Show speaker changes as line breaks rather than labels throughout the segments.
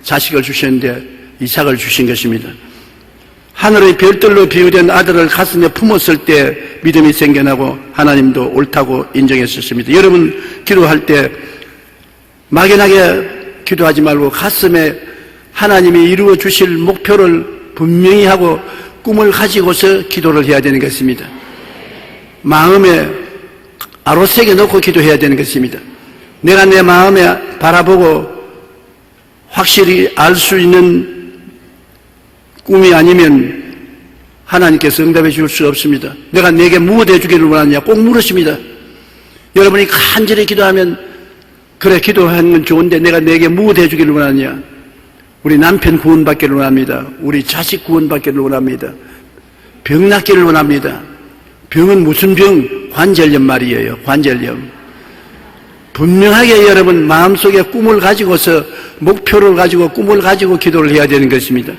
자식을 주셨는데 이삭을 주신 것입니다. 하늘의 별들로 비유된 아들을 가슴에 품었을 때 믿음이 생겨나고 하나님도 옳다고 인정했었습니다. 여러분 기도할 때 막연하게 기도하지 말고 가슴에 하나님이 이루어 주실 목표를 분명히 하고 꿈을 가지고서 기도를 해야 되는 것입니다. 마음에 아로새겨 놓고 기도해야 되는 것입니다. 내가 내 마음에 바라보고 확실히 알 수 있는 꿈이 아니면 하나님께서 응답해 줄 수 없습니다. 내가 내게 무엇 해주기를 원하느냐 꼭 물으십니다. 여러분이 간절히 기도하면 그래 기도하는 건 좋은데 내가 내게 무엇 해주기를 원하느냐. 우리 남편 구원받기를 원합니다. 우리 자식 구원받기를 원합니다. 병 낫기를 원합니다. 병은 무슨 병? 관절염 말이에요. 관절염. 분명하게 여러분 마음속에 꿈을 가지고서 목표를 가지고 꿈을 가지고 기도를 해야 되는 것입니다.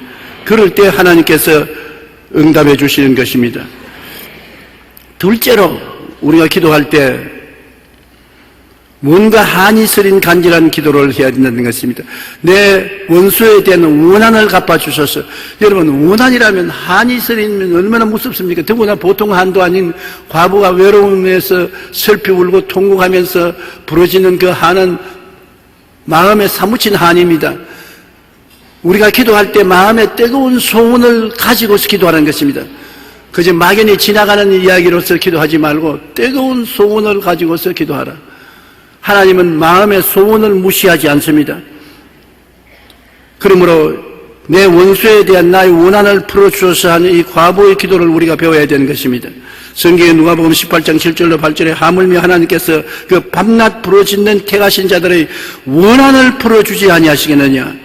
그럴 때 하나님께서 응답해 주시는 것입니다. 둘째로 우리가 기도할 때 뭔가 한이 서린 간절한 기도를 해야 된다는 것입니다. 내 원수에 대한 원한을 갚아주셔서 여러분 원한이라면 한이 서리면 얼마나 무섭습니까? 더구나 보통 한도 아닌 과부가 외로움에서 슬피 울고 통곡하면서 부러지는 그 한은 마음에 사무친 한입니다. 우리가 기도할 때 마음에 뜨거운 소원을 가지고서 기도하는 것입니다. 그저 막연히 지나가는 이야기로서 기도하지 말고 뜨거운 소원을 가지고서 기도하라. 하나님은 마음의 소원을 무시하지 않습니다. 그러므로 내 원수에 대한 나의 원한을 풀어주셔서 하는 이 과부의 기도를 우리가 배워야 되는 것입니다. 성경에 누가복음 18장 7절로 8절에 하물며 하나님께서 그 밤낮 부르짖는 택하신 자들의 원한을 풀어주지 아니하시겠느냐.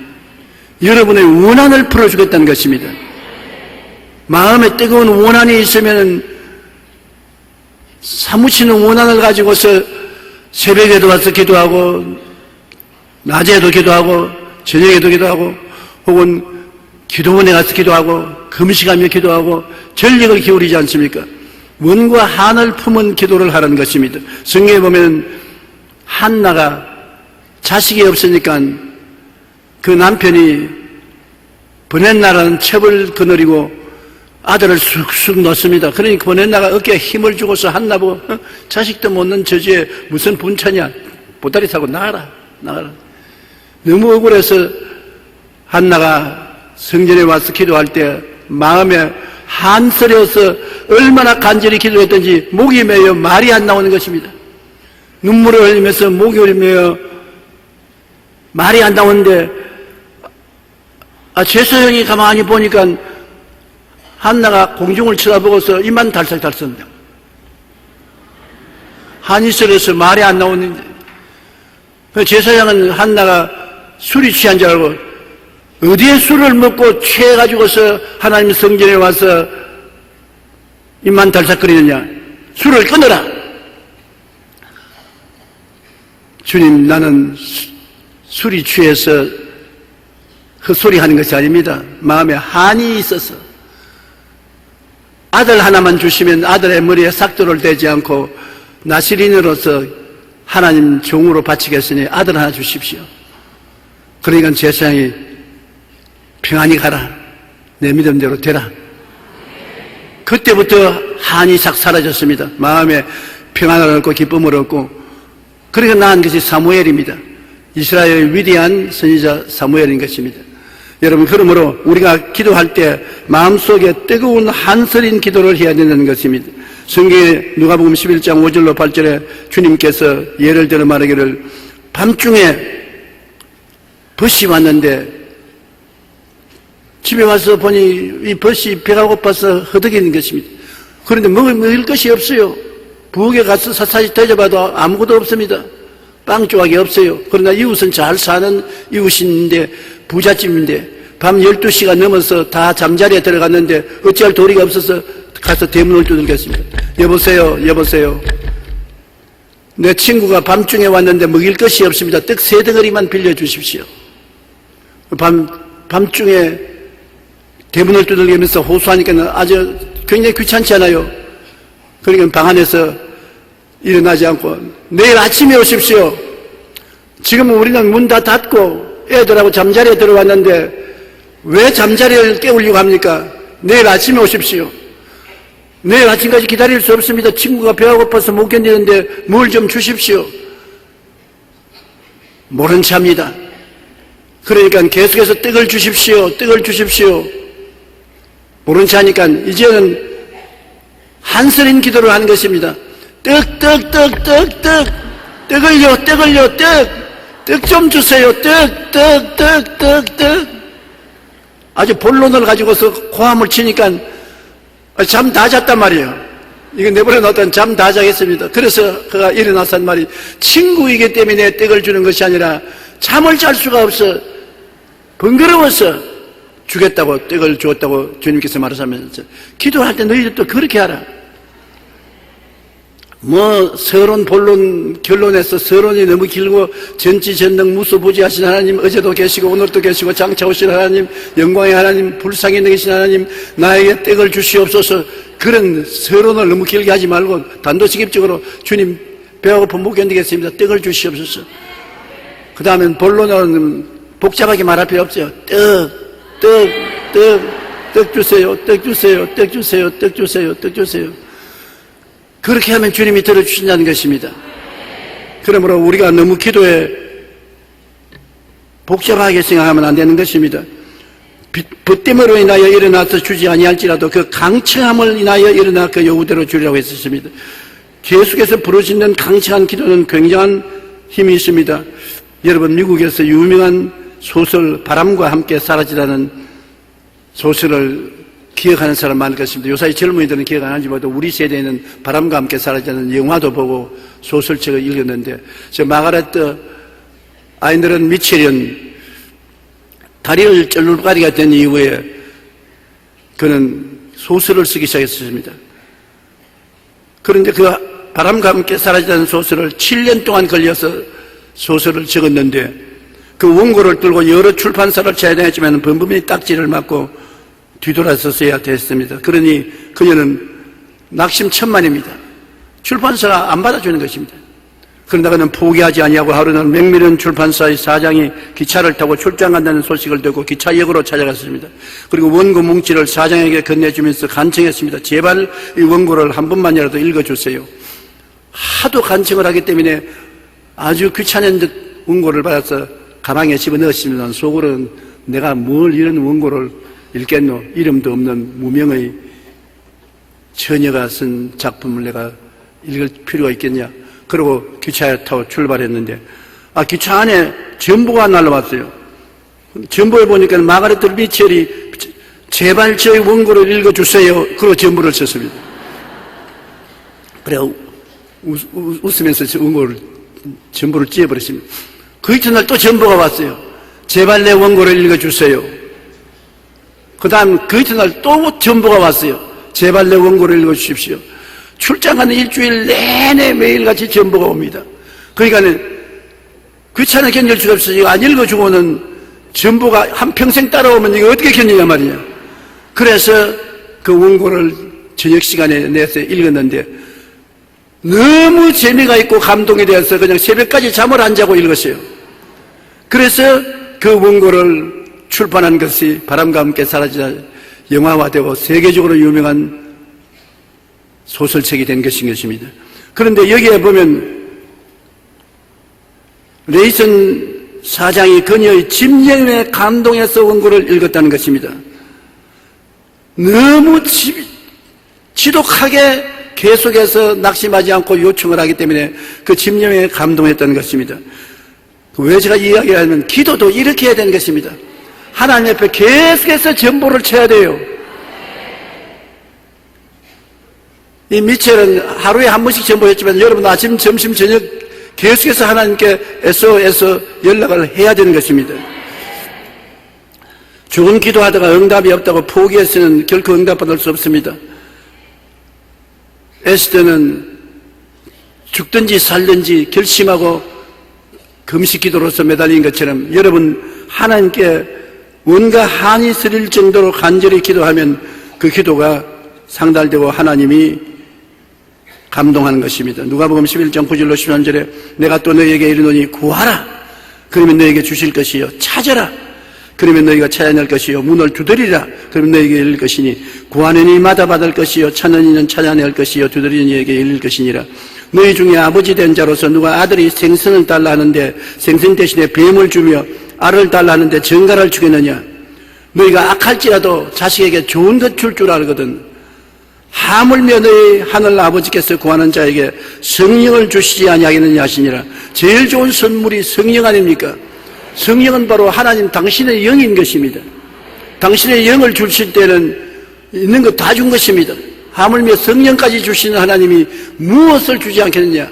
여러분의 원한을 풀어주겠다는 것입니다. 마음에 뜨거운 원한이 있으면 사무치는 원한을 가지고서 새벽에도 와서 기도하고 낮에도 기도하고 저녁에도 기도하고 혹은 기도원에 가서 기도하고 금식하며 기도하고 전력을 기울이지 않습니까? 원과 한을 품은 기도를 하라는 것입니다. 성경에 보면 한나가 자식이 없으니까 그 남편이 버넷나라는 첩을 거느리고 아들을 쑥쑥 넣습니다. 그러니 버넷나가 어깨에 힘을 주고서 한나보고 자식도 못 낳은 저주에 무슨 분차냐. 보따리 타고 나가라. 너무 억울해서 한나가 성전에 와서 기도할 때 마음에 한서려서 얼마나 간절히 기도했던지 목이 메여 말이 안 나오는 것입니다. 눈물을 흘리면서 목이 흘리며 말이 안 나오는데 제사형이 가만히 보니까 한나가 공중을 쳐다보고서 입만 달싹달싹 한이 서려서 말이 안 나오는데 제사장은 한나가 술이 취한 줄 알고 어디에 술을 먹고 취해가지고서 하나님 성전에 와서 입만 달싹거리느냐. 술을 끊어라. 주님, 나는 술이 취해서 헛소리 하는 것이 아닙니다. 마음에 한이 있어서 아들 하나만 주시면 아들의 머리에 삭도를 대지 않고 나시린으로서 하나님 종으로 바치겠으니 아들 하나 주십시오. 그러니까 제사장이 평안히 가라. 내 믿음대로 되라. 그때부터 한이 싹 사라졌습니다. 마음에 평안을 얻고 기쁨을 얻고 그러니까 낳은 것이 사무엘입니다. 이스라엘의 위대한 선지자 사무엘인 것입니다. 여러분, 그러므로 우리가 기도할 때 마음속에 뜨거운 한서린 기도를 해야 된다는 것입니다. 성경에 누가복음 11장 5절로 8절에 주님께서 예를 들어 말하기를 밤중에 벗이 왔는데 집에 와서 보니 이 벗이 배가 고파서 허덕이는 것입니다. 그런데 먹을 것이 없어요. 부엌에 가서 샅샅이 뒤져봐도 아무것도 없습니다. 빵 조각이 없어요. 그러나 이웃은 잘 사는 이웃인데 부잣집인데 밤 12시가 넘어서 다 잠자리에 들어갔는데 어찌할 도리가 없어서 가서 대문을 두들겼습니다. 여보세요. 내 친구가 밤중에 왔는데 먹일 것이 없습니다. 떡 3덩어리만 빌려주십시오. 밤중에 대문을 두들기면서 호소하니까 아주 굉장히 귀찮지 않아요. 그러니까 방 안에서 일어나지 않고 내일 아침에 오십시오. 지금 우리는 문 다 닫고 애들하고 잠자리에 들어왔는데 왜 잠자리를 깨우려고 합니까? 내일 아침에 오십시오. 내일 아침까지 기다릴 수 없습니다. 친구가 배가 고파서 못 견디는데 뭘 좀 주십시오. 모른 체합니다. 그러니까 계속해서 떡을 주십시오. 떡을 주십시오. 모른 체 하니까 이제는 한서린 기도를 하는 것입니다. 떡. 떡을요. 떡 좀 주세요. 떡. 아주 본론을 가지고서 고함을 치니까 잠 다 잤단 말이에요. 이거 내버려 놨더니 잠 다 자겠습니다. 그래서 그가 일어나서 한 말이 친구이기 때문에 떡을 주는 것이 아니라 잠을 잘 수가 없어 번거로워서 주겠다고 떡을 주었다고 주님께서 말하시면서 기도할 때 너희들도 그렇게 하라. 서론 본론 결론에서 서론이 너무 길고 전지전능 무소부지하신 하나님, 어제도 계시고 오늘도 계시고 장차 오신 하나님, 영광의 하나님, 불쌍히 여기신 하나님, 나에게 떡을 주시옵소서. 그런 서론을 너무 길게 하지 말고 단도직입적으로 주님 배가 고파 못 견디겠습니다. 떡을 주시옵소서. 그 다음엔 본론은 복잡하게 말할 필요 없어요. 떡 주세요. 그렇게 하면 주님이 들어주신다는 것입니다. 그러므로 우리가 너무 기도에 복잡하게 생각하면 안 되는 것입니다. 붓됨으로 인하여 일어나서 주지 아니할지라도 그 강청함을 인하여 일어나 그 요구대로 주리라고 했었습니다. 계속해서 부르짖는 강청한 기도는 굉장한 힘이 있습니다. 여러분, 미국에서 유명한 소설 바람과 함께 사라지라는 소설을 기억하는 사람 많을 것입니다. 요사이 젊은이들은 기억 안 하지 못해도 우리 세대에는 바람과 함께 사라지는 영화도 보고 소설책을 읽었는데, 저 마가렛 아인드런 미첼은 다리를 쩔룩가리가 된 이후에 그는 소설을 쓰기 시작했습니다. 그런데 그 바람과 함께 사라지는 소설을 7년 동안 걸려서 소설을 적었는데 그 원고를 들고 여러 출판사를 찾아다녔지만 범범이 딱지를 맞고 뒤돌아서서야 됐습니다. 그러니 그녀는 낙심천만입니다. 출판사가 안 받아주는 것입니다. 그러나 그는 포기하지 아니하고 하루는 맥밀런 출판사의 사장이 기차를 타고 출장 간다는 소식을 듣고 기차역으로 찾아갔습니다. 그리고 원고 뭉치를 사장에게 건네주면서 간청했습니다. 제발 이 원고를 한 번만이라도 읽어주세요. 하도 간청을 하기 때문에 아주 귀찮은 듯 원고를 받아서 가방에 집어넣었습니다. 속으로는 내가 뭘 이런 원고를 읽겠노? 이름도 없는 무명의 처녀가 쓴 작품을 내가 읽을 필요가 있겠냐? 그리고 기차에 타고 출발했는데, 기차 안에 전보가 날라왔어요. 전보에 보니까 마가렛 미첼이 제발 저희 원고를 읽어주세요. 그리고 전보를 썼습니다. 그래, 웃으면서 저 전보를 찢어버렸습니다. 그 이튿날 또 전보가 왔어요. 제발 내 원고를 읽어주세요. 그 다음 그 이튿날 또 전보가 왔어요. 제발 내 원고를 읽어주십시오. 출장 가는 일주일 내내 매일같이 전보가 옵니다. 그러니까 귀찮아 견딜 수가 없어요. 안 읽어주고는 전보가 한평생 따라오면 이거 어떻게 견디냐 말이냐. 그래서 그 원고를 저녁 시간에 내서 읽었는데 너무 재미가 있고 감동이 되어서 그냥 새벽까지 잠을 안 자고 읽었어요. 그래서 그 원고를 출판한 것이 바람과 함께 사라지다 영화화되고 세계적으로 유명한 소설책이 된 것인 것입니다. 그런데 여기에 보면 레이슨 사장이 그녀의 집념에 감동해서 원고를 읽었다는 것입니다. 너무 지독하게 계속해서 낙심하지 않고 요청을 하기 때문에 그 집념에 감동했다는 것입니다. 왜 제가 이야기하면 기도도 이렇게 해야 되는 것입니다. 하나님 앞에 계속해서 전보를 쳐야 돼요. 이 미첼은 하루에 한 번씩 전보했지만 여러분 아침, 점심, 저녁 계속해서 하나님께 애써 연락을 해야 되는 것입니다. 좋은 기도하다가 응답이 없다고 포기해서는 결코 응답받을 수 없습니다. 에스더는 죽든지 살든지 결심하고 금식 기도로서 매달린 것처럼 여러분 하나님께 뭔가 한이 스릴 정도로 간절히 기도하면 그 기도가 상달되고 하나님이 감동하는 것입니다. 누가복음 11장 9절로 13절에 내가 또 너희에게 이르노니 구하라 그러면 너에게 주실 것이요. 찾아라. 그러면 너희가 찾아낼 것이요. 문을 두드리라. 그러면 너에게 열릴 것이니 구하는 이마다 받을 것이요. 찾는 이는 찾아낼 것이요. 두드리는 이에게 열릴 것이니라. 너희 중에 아버지 된 자로서 누가 아들이 생선을 달라 하는데 생선 대신에 뱀을 주며 알을 달라 하는데 정갈을 주겠느냐. 너희가 악할지라도 자식에게 좋은 것 줄 줄 알거든. 하물며 너희 하늘 아버지께서 구하는 자에게 성령을 주시지 아니하겠느냐 하시니라. 제일 좋은 선물이 성령 아닙니까? 성령은 바로 하나님 당신의 영인 것입니다. 당신의 영을 주실 때는 있는 것 다 준 것입니다. 하물며 성령까지 주시는 하나님이 무엇을 주지 않겠느냐.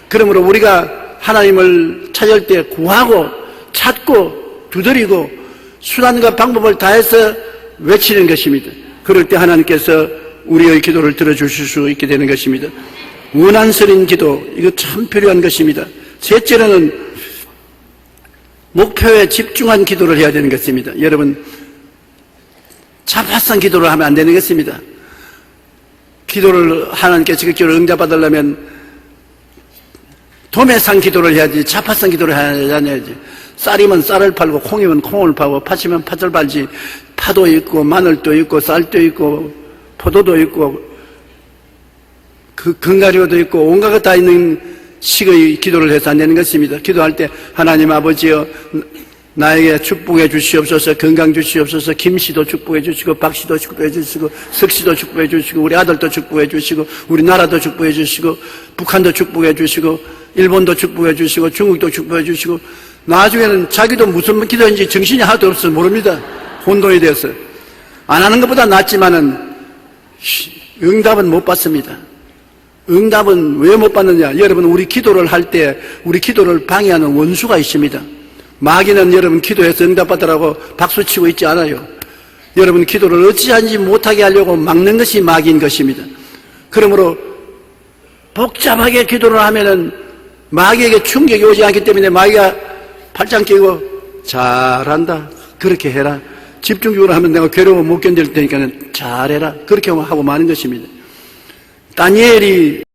그러므로 우리가 하나님을 찾을 때 구하고 찾고 두드리고 수단과 방법을 다해서 외치는 것입니다. 그럴 때 하나님께서 우리의 기도를 들어주실 수 있게 되는 것입니다. 원한스러운 기도, 이거 참 필요한 것입니다. 셋째로는 목표에 집중한 기도를 해야 되는 것입니다. 여러분, 자파상 기도를 하면 안 되는 것입니다. 기도를 하나님께 지극히로 응답받으려면 도매상 기도를 해야지 자파상 기도를 해야지. 쌀이면 쌀을 팔고 콩이면 콩을 팔고 팥이면 팥을 팔지. 파도 있고 마늘도 있고 쌀도 있고 포도도 있고 견과류도 있고 온갖 것 다 있는 식의 기도를 해서 안 되는 것입니다. 기도할 때 하나님 아버지여 나에게 축복해 주시옵소서. 건강 주시옵소서. 김씨도 축복해 주시고 박씨도 축복해 주시고 석씨도 축복해 주시고 우리 아들도 축복해 주시고 우리 나라도 축복해 주시고 북한도 축복해 주시고 일본도 축복해 주시고 중국도 축복해 주시고 나중에는 자기도 무슨 기도인지 정신이 하나도 없어서 모릅니다. 혼돈이 돼서 안 하는 것보다 낫지만은 응답은 못 받습니다. 응답은 왜 못 받느냐? 여러분, 우리 기도를 할 때 우리 기도를 방해하는 원수가 있습니다. 마귀는 여러분 기도해서 응답받으라고 박수치고 있지 않아요. 여러분 기도를 어찌하는지 못하게 하려고 막는 것이 마귀인 것입니다. 그러므로 복잡하게 기도를 하면은 마귀에게 충격이 오지 않기 때문에 마귀가 팔짱 끼고 잘한다 그렇게 해라. 집중적으로 하면 내가 괴로워 못 견딜 테니까 잘해라 그렇게 하고 마는 것입니다. 다니엘이